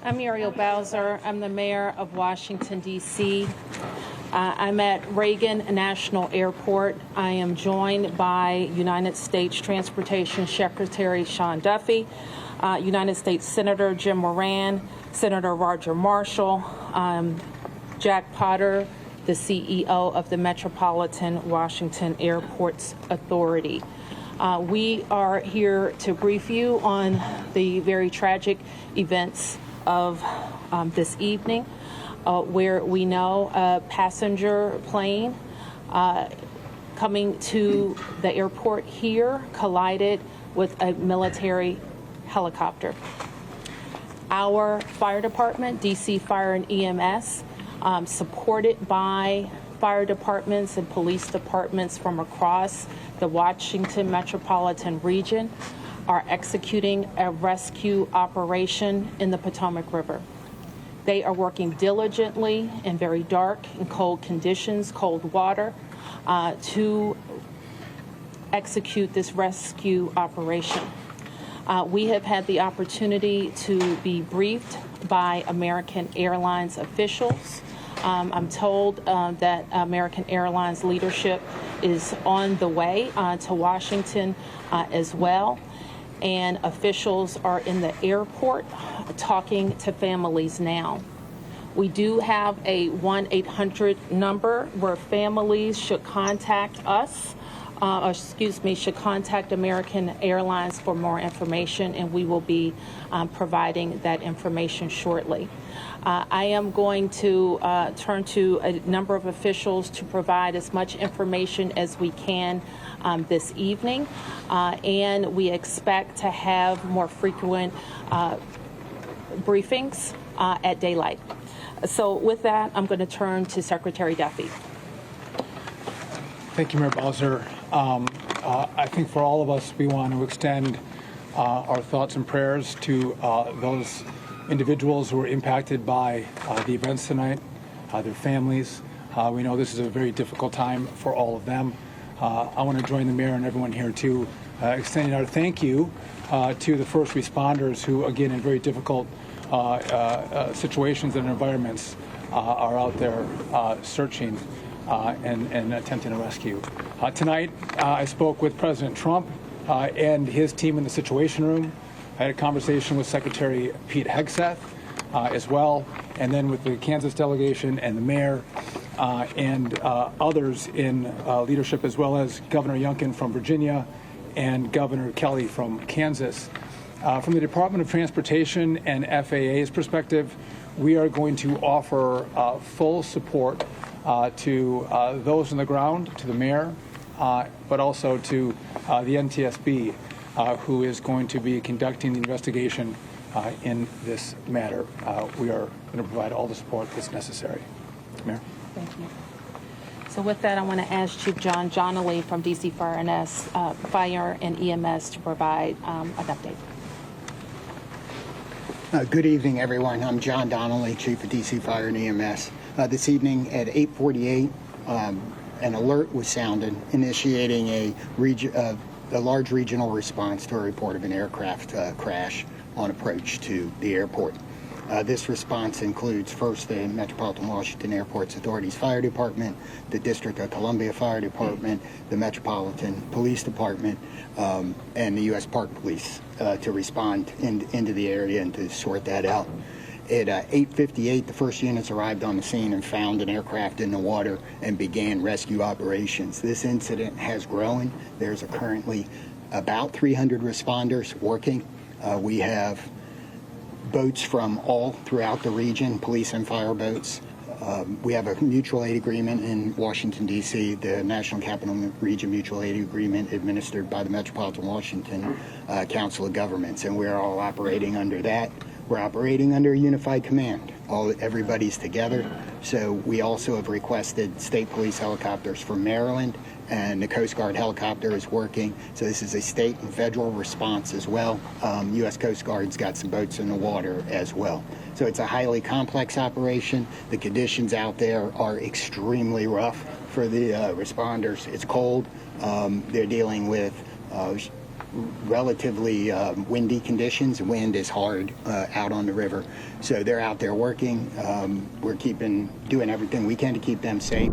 I'm Muriel Bowser. I'm the mayor of Washington, D.C. I'm at Reagan National Airport. I am joined by United States Transportation Secretary Sean Duffy, United States Senator Jim Moran, Senator Roger Marshall, Jack Potter, the CEO of the Metropolitan Washington Airports Authority. We are here to brief you on the very tragic events of this evening, where we know a passenger plane coming to the airport here collided with a military helicopter. Our fire department, DC Fire and EMS, supported by fire departments and police departments from across the Washington metropolitan region, are executing a rescue operation in the Potomac River. They are working diligently in very dark and cold conditions, cold water, to execute this rescue operation. We have had the opportunity to be briefed by American Airlines officials. I'm told that American Airlines leadership is on the way to Washington as well. And officials are in the airport talking to families now. We do have a 1-800 number where families should contact us, should contact American Airlines for more information, and we will be providing that information shortly. I am going to turn to a number of officials to provide as much information as we can this evening, and we expect to have more frequent briefings at daylight. So with that, I'm going to turn to Secretary Duffy. Thank you, Mayor Bowser. I think for all of us, we want to extend our thoughts and prayers to those individuals who were impacted by the events tonight, their families. We know this is a very difficult time for all of them. I want to join the mayor and everyone here to extending our thank you to the first responders who, again, in very difficult situations and environments, are out there searching and attempting to rescue. Tonight, I spoke with President Trump and his team in the Situation Room. I had a conversation with Secretary Pete Hegseth as well, and then with the Kansas delegation and the mayor and others in leadership, as well as Governor Youngkin from Virginia and Governor Kelly from Kansas. From the Department of Transportation and FAA's perspective, we are going to offer full support to those on the ground, to the mayor, but also to the NTSB, who is going to be conducting the investigation in this matter. We are going to provide all the support that's necessary. Mayor? Thank you. So with that, I want to ask Chief John Johnley from DC Fire and EMS to provide an update. Good evening, everyone. I'm John Donnelly, Chief of DC Fire and EMS. This evening at 8:48, an alert was sounded, initiating a large regional response to a report of an aircraft crash on approach to the airport. This response includes first the Metropolitan Washington Airports Authority's Fire Department, the District of Columbia Fire Department, the Metropolitan Police Department, and the U.S. Park Police to respond into the area and to sort that out. At 8:58, the first units arrived on the scene and found an aircraft in the water and began rescue operations. This incident has grown. There's currently about 300 responders working. We have boats from all throughout the region, police and fire boats. We have a mutual aid agreement in Washington, D.C., the National Capital Region Mutual Aid Agreement administered by the Metropolitan Washington Council of Governments, and we're all operating under that. We're operating under a unified command. Everybody's together. So we also have requested state police helicopters from Maryland, and the Coast Guard helicopter is working. So this is a state and federal response as well. U.S. Coast Guard's got some boats in the water as well. So it's a highly complex operation. The conditions out there are extremely rough for the responders. It's cold. They're dealing with relatively windy conditions. Wind is hard out on the river, so they're out there working. We're doing everything we can to keep them safe.